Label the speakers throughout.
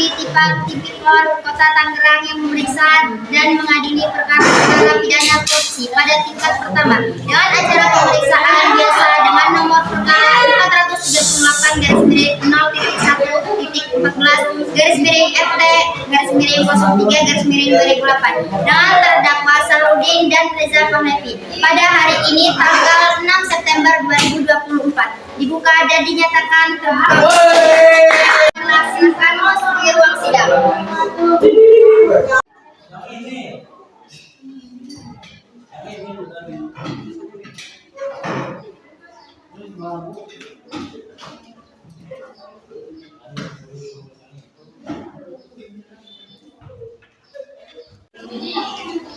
Speaker 1: Tipikor Kota Tangerang yang memeriksa dan mengadili perkara pidana korupsi pada tingkat pertama dengan acara pemeriksaan biasa dengan nomor perkara 471-414-14-FT-03-2008 dengan terdakwa Sahrudin dan Reza Pahlevi pada hari ini tanggal 6 September 2024 dibuka dan dinyatakan terbuka. Silakan masuk ke ruang sidang.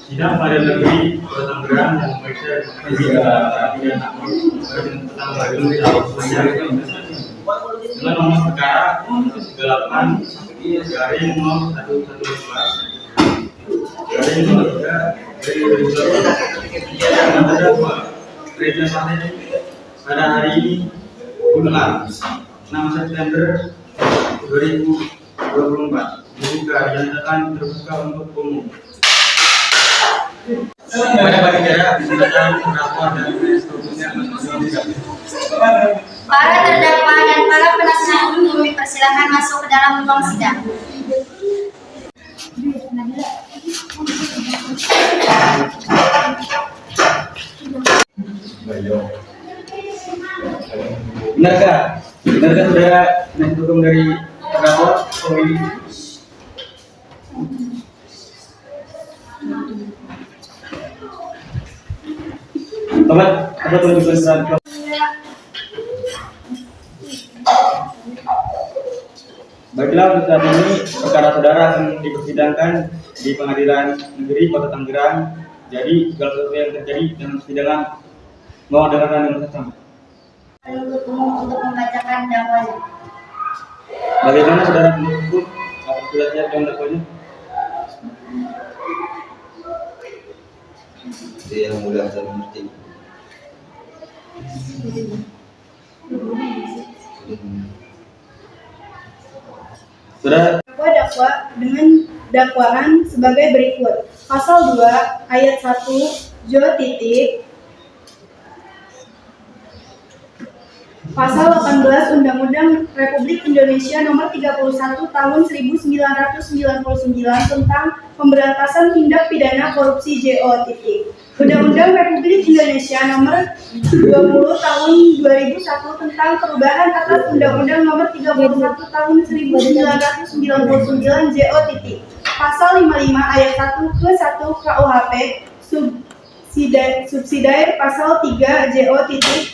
Speaker 2: Sidang Pengadilan Negeri Kota Tangerang yang memeriksa pidana tentang Badung dengan nomor perkara 38-0103 Reza Pahlevi pada hari ini Jumat 6 September 2024 dibuka dinyatakan terbuka untuk umum. Pada panitia digunakan terdakwa dan seterusnya
Speaker 1: Para terdakwa dan para penasihat hukum dipersilakan masuk ke dalam ruang sidang.
Speaker 2: Benarkah saudara penasihat hukum dari terdakwa apa tuntutan saudara? Baiklah, untuk saat ini perkara saudara akan dipersidangkan di Pengadilan Negeri Kota Tangerang. Jadi segala sesuatu yang terjadi dalam persidangan mohon dengarkan dengan seksama.
Speaker 1: Penuntut umum untuk membacakan dakwanya.
Speaker 2: Bagaimana saudara penuntut hukum? Apakah sudah siap dengan dakwanya?
Speaker 3: Yang mulia saya mengerti.
Speaker 2: Saudara
Speaker 4: Dakwa dengan dakwaan sebagai berikut. Pasal 2 ayat 1 Pasal 18 Undang-Undang Republik Indonesia Nomor 31 Tahun 1999 tentang Pemberantasan Tindak Pidana Korupsi JO. Undang-Undang Republik Indonesia Nomor 20 Tahun 2001 tentang perubahan atas Undang-Undang Nomor 31 Tahun 1999 JO. Pasal 55 ayat 1 ke 1 KUHP subsidiar pasal 3 JO.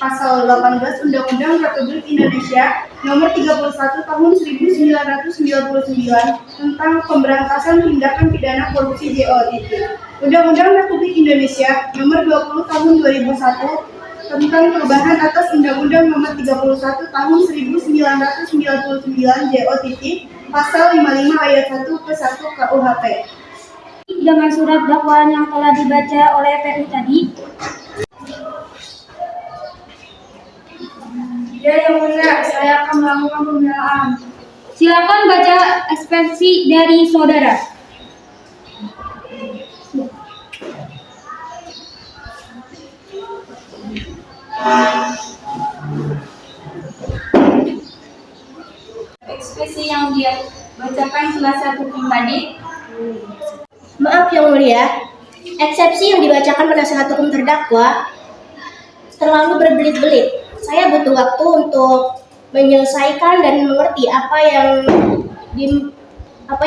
Speaker 4: Pasal 18 Undang-Undang Republik Indonesia Nomor 31 Tahun 1999 tentang Pemberantasan Tindakan Pidana Korupsi JO. Undang-Undang Republik Indonesia Nomor 20 Tahun 2001 tentang perubahan atas Undang-Undang Nomor 31 Tahun 1999 JO. Pasal 55 ayat 1 ke 1 KUHP.
Speaker 5: Dengan surat dakwaan yang telah dibaca oleh PU tadi.
Speaker 4: Ya, yang mulia, saya akan melakukan pembelaan.
Speaker 5: Silakan baca ekspresi dari saudara.
Speaker 6: Ekspresi yang dia bacakan penasihat hukum tadi.
Speaker 1: Maaf yang mulia, eksepsi yang dibacakan penasihat hukum terdakwa terlalu berbelit-belit. Saya butuh waktu untuk menyelesaikan dan mengerti apa yang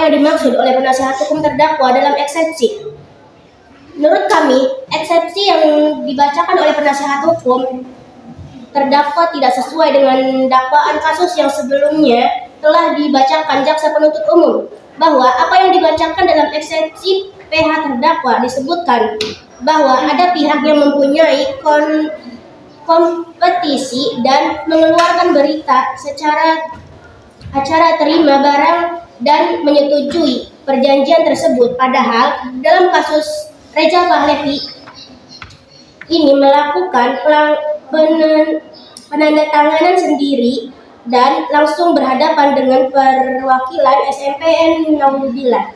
Speaker 1: dimaksud oleh penasihat hukum terdakwa dalam eksepsi. Menurut kami, eksepsi yang dibacakan oleh penasihat hukum terdakwa tidak sesuai dengan dakwaan kasus yang sebelumnya telah dibacakan jaksa penuntut umum, bahwa apa yang dibacakan dalam eksepsi PH terdakwa disebutkan bahwa ada pihak yang mempunyai kompetisi dan mengeluarkan berita secara acara terima barang dan menyetujui perjanjian tersebut, padahal dalam kasus Reza Pahlevi ini melakukan penandatanganan sendiri dan langsung berhadapan dengan perwakilan SMPN Nauzubillah.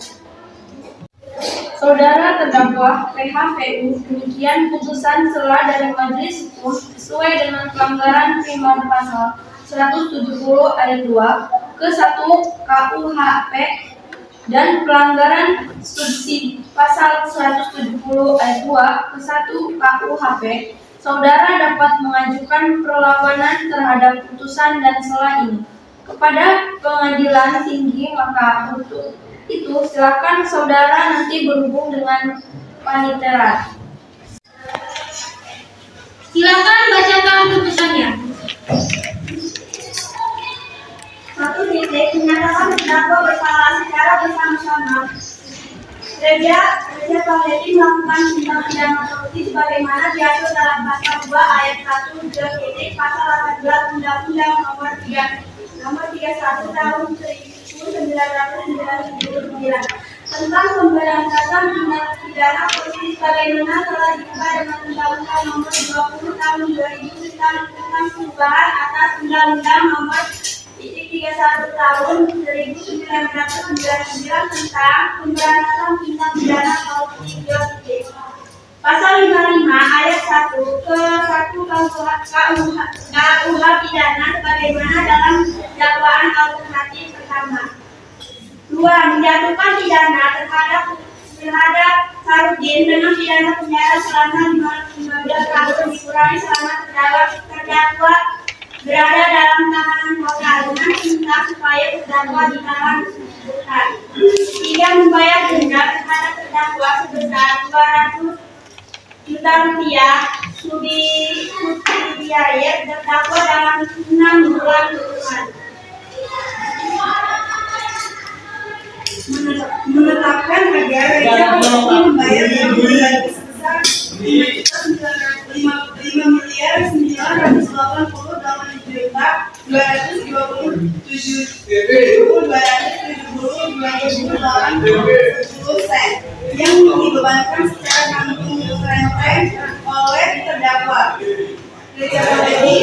Speaker 6: Saudara terdakwa PHPU, demikian putusan sela dari Majelis Hukum sesuai dengan pelanggaran primer pasal 170 ayat 2 ke 1 KUHP dan pelanggaran subsidi pasal 170 ayat 2 ke 1 KUHP. Saudara dapat mengajukan perlawanan terhadap putusan dan sela ini kepada pengadilan tinggi, maka untuk itu silakan saudara nanti berhubung dengan panitera.
Speaker 5: Silakan bacakan putusannya.
Speaker 4: 1. Menyatakan terdakwa bersalah secara bersama-sama. Reja Pahlevi melakukan tindak pidana korupsi sebagaimana diatur dalam pasal 2 ayat 1 pasal 18 Undang-Undang Nomor 31 Tahun 1999 tentang pemberantasan tindak pidana korupsi sebagaimana telah diubah dengan Undang-Undang Nomor 20 Tahun 2000 tentang perubahan atas Undang-Undang Nomor 31 Tahun 1999 tentang pemberantasan tindak pidana korupsi. Pasal 55 ayat 1 ke 1 KUH pidana sebagaimana dalam dakwaan alternatif pertama. 2. Menjatuhkan pidana terhadap Sarudin dengan pidana penjara selama 15 tahun dikurangi selama terdakwa berada dalam tahanan kota dengan perintah supaya terdakwa ditahan bukan. 3. Membayar denda terhadap terdakwa sebesar 200 juta rupiah subsidiar terdakwa dalam 6 bulan kurungan. Menetapkan agar Reja Pahlevi membayar denda sebesar 5.987.270 yang dibebankan secara tanggung renteng oleh terdakwa. Reja Pahlevi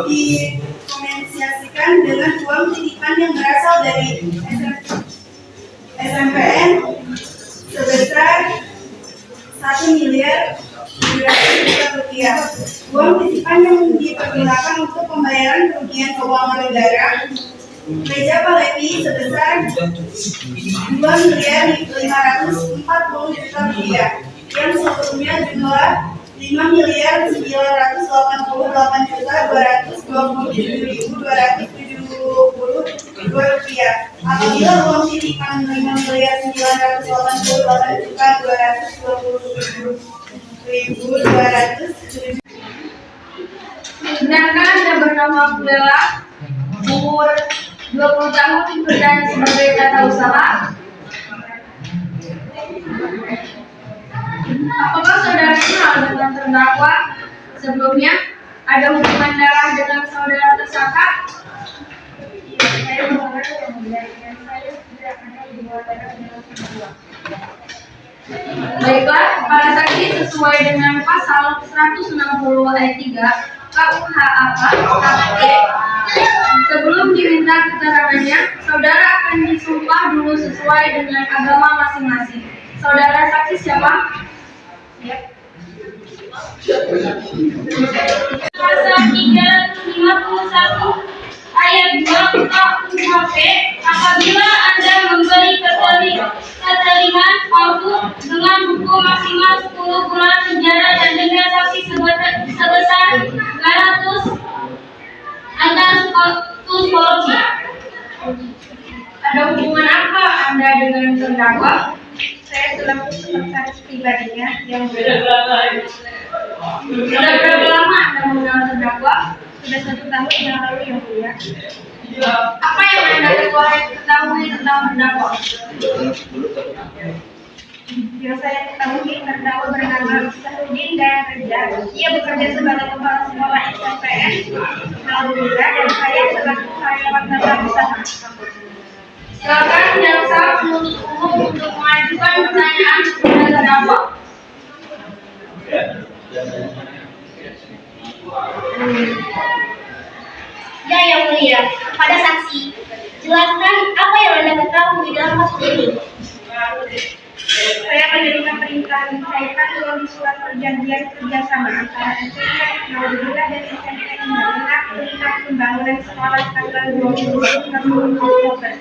Speaker 4: dikompensasikan dengan uang titipan yang berasal dari SMPN sebesar 1.700.000 rupiah. Uang titipan yang dipergunakan untuk pembayaran kerugian keuangan negara Reja Pahlevi sebesar 2.540.000 rupiah yang sebelumnya jumlah 5.987.227.270 rupiah. Apabila uang titipan 5.987.227.270.
Speaker 6: Sedangkan yang bernama Bella, umur 20 tahun, bekerja sebagai tata usaha. Apakah saudara kenal dengan terdakwa sebelumnya? Ada hubungan darah dengan saudara tersangka? Saya mendengar yang menjadikan saya tidak ada hubungan darah dengan terdakwa. Baiklah, para saksi sesuai dengan pasal 160 ayat 3 KUHP, sebelum diminta keterangannya, saudara akan disumpah dulu sesuai dengan agama masing-masing. Saudara saksi siapa? Ya.
Speaker 5: Pasal 351 ayat 2 KUHP, apabila Anda memberi keterangan palsu dengan hukum maksimal 10 bulan penjara dan denda saksi sebesar 500 atas kasus korupsi.
Speaker 6: Ada hubungan apa Anda dengan terdakwa?
Speaker 4: Saya selaku sekretaris pribadinya yang
Speaker 6: Sudah berapa lama Anda mengenal terdakwa?
Speaker 4: sudah 1 tahun yang lalu yang mulia.
Speaker 6: Apa yang Anda ketahui tentang terdakwa?
Speaker 4: Yang saya ketahui terdakwa bernama Sarudin dan Reja. Ia bekerja sebagai kepala sekolah SMPN Nauzubillah dan saya selaku karyawan tata usaha.
Speaker 6: Silakan jaksa penuntut umum untuk mengajukan pertanyaan kepada terdakwa.
Speaker 1: Ya, yang mulia, kepada saksi, jelaskan apa yang Anda ketahui dalam kasus ini.
Speaker 4: Saya menerima perintah dikaitkan dengan surat perjanjian kerjasama antara SMK Naudzubillah dan SMK Indonesia tentang pembangunan sekolah tanggal 20 Oktober.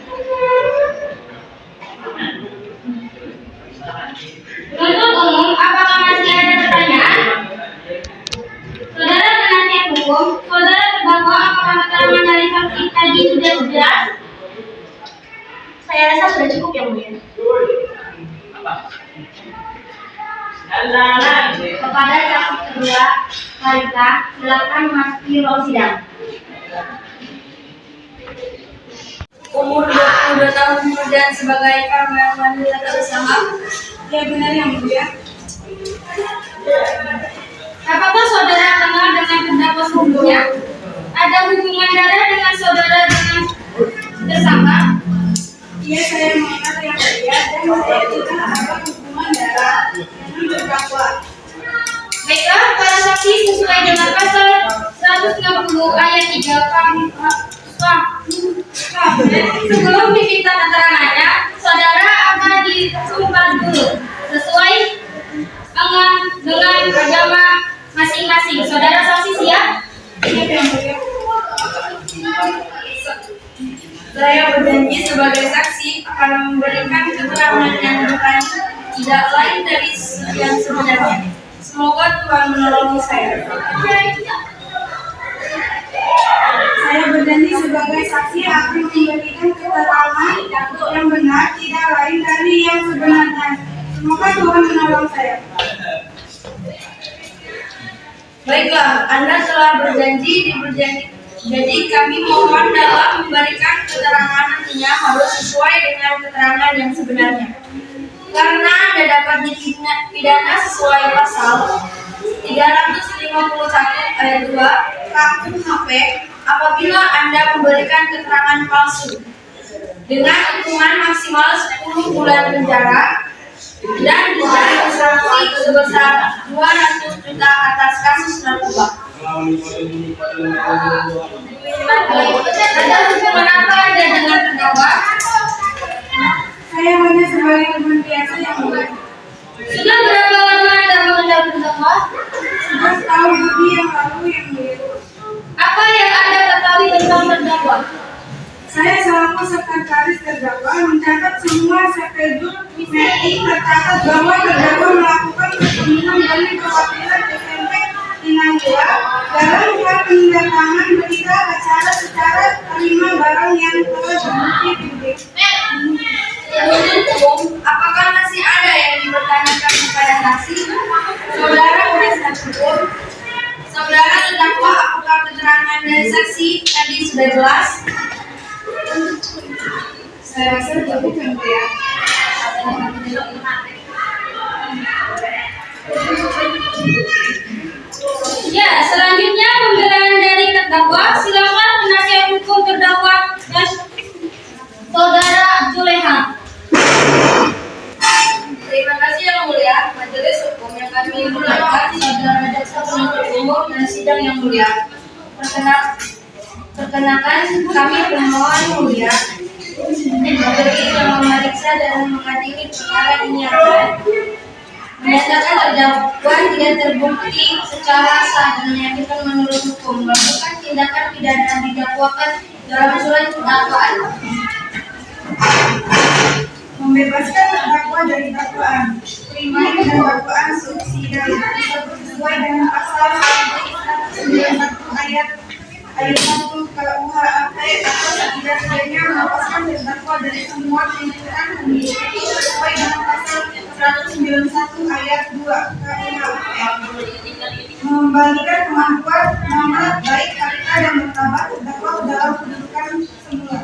Speaker 5: Untuk umum, apakah masih ada pertanyaan? Saudara penasihat hukum, saudara terdakwa, apakah keterangan dari saksi tadi sudah jelas?
Speaker 1: Saya rasa sudah cukup, yang mulia.
Speaker 5: Kepada saksi kedua, Marita, silakan memasuki ruang sidang.
Speaker 6: Umur 22 tahun dan sebagai karyawan wanita bersama.
Speaker 4: Ya benar yang mulia.
Speaker 5: Apakah saudara kenal dengan terdakwa sebelumnya? Ada hubungan darah dengan saudara dengan tersangka?
Speaker 4: Iya, saya mengenal yang mulia dan saya tidak ada hubungan darah dengan terdakwa.
Speaker 5: Baiklah, para saksi sesuai dengan pasal 160 ayat 3 sebelum diminta keterangannya, saudara akan disumpah dulu sesuai dengan agama masing-masing. Saudara saksi siap?
Speaker 4: Siap yang mulia.
Speaker 6: Saya berjanji sebagai saksi akan memberikan keterangan yang bukan tidak lain dari yang sebenarnya. Semoga Tuhan menolongi saya.
Speaker 4: Saya berjanji sebagai saksi akan memberikan keterangan yang benar tidak lain dari yang sebenarnya. Semoga Tuhan menolong saya.
Speaker 6: Baiklah, Anda telah berjanji jadi kami mohon dalam memberikan keterangan nantinya harus sesuai dengan keterangan yang sebenarnya. Karena Anda dapat dipidana sesuai pasal 351 ayat 2 KUHP apabila Anda memberikan keterangan palsu dengan hukuman maksimal 10 bulan penjara dan denda sanksi sebesar 200 juta atas kasus narkoba. Ada hubungan apa Anda dengan terdakwa?
Speaker 4: Saya hanya sebagai teman biasa yang mulia.
Speaker 5: Sudah berapa lama Anda mengenal terdakwa?
Speaker 4: Sudah setahun lebih yang lalu yang mulia.
Speaker 5: Apa yang Anda ketahui tentang terdakwa?
Speaker 4: Saya selaku sekretaris terdakwa mencatat semua schedule meeting tercatat bahwa terdakwa melakukan pertemuan dengan perwakilan SMP Inangila dalam hal penandatangan berita acara secara terima barang yang telah terbukti di
Speaker 6: Penuntut umum, apakah masih ada yang dipertanyakan kepada saksi? Saudara penasihat hukum, saudara terdakwa, apakah keterangan dari saksi tadi sudah jelas?
Speaker 4: Saya rasa cukup yang mulia.
Speaker 5: Ya, selanjutnya pembelaan dari terdakwa. Silakan penasihat hukum terdakwa dan saudara Juleha.
Speaker 6: Terima kasih yang mulia, majelis hukum yang kami muliakan, saudara jaksa penuntut umum dan sidang yang mulia. Perkenakan kami pemohon mulia majelis yang memeriksa dan mengadili perkara ini akan menyatakan terdakwa tidak terbukti secara sah dan meyakinkan menurut hukum melakukan tindakan pidana didakwakan dalam surat dakwaan.
Speaker 4: Membebaskan terdakwa dari dakwaan, primer dan dakwaan subsidiari sesuai dengan pasal 191 ayat 1 KUHP atau setidaknya melepaskan terdakwa dari semua tuntutan pemilihan sesuai dengan pasal 191 ayat 2 KUHP, mengembalikan kemampuan nama baik harta dan martabat terdakwa dalam kedudukan semula.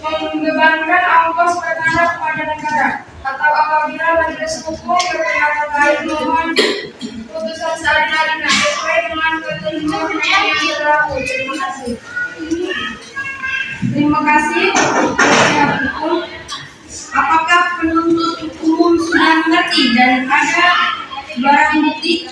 Speaker 6: Membebankan ongkos perkara kepada negara atau apabila majelis hukum berpihak terkait mohon putusan seadil-adilnya sesuai dengan ketentuan yang berlaku. Terima kasih.
Speaker 4: Terima kasih. Penasihat hukum, apakah penuntut umum sudah mengerti dan ada barang bukti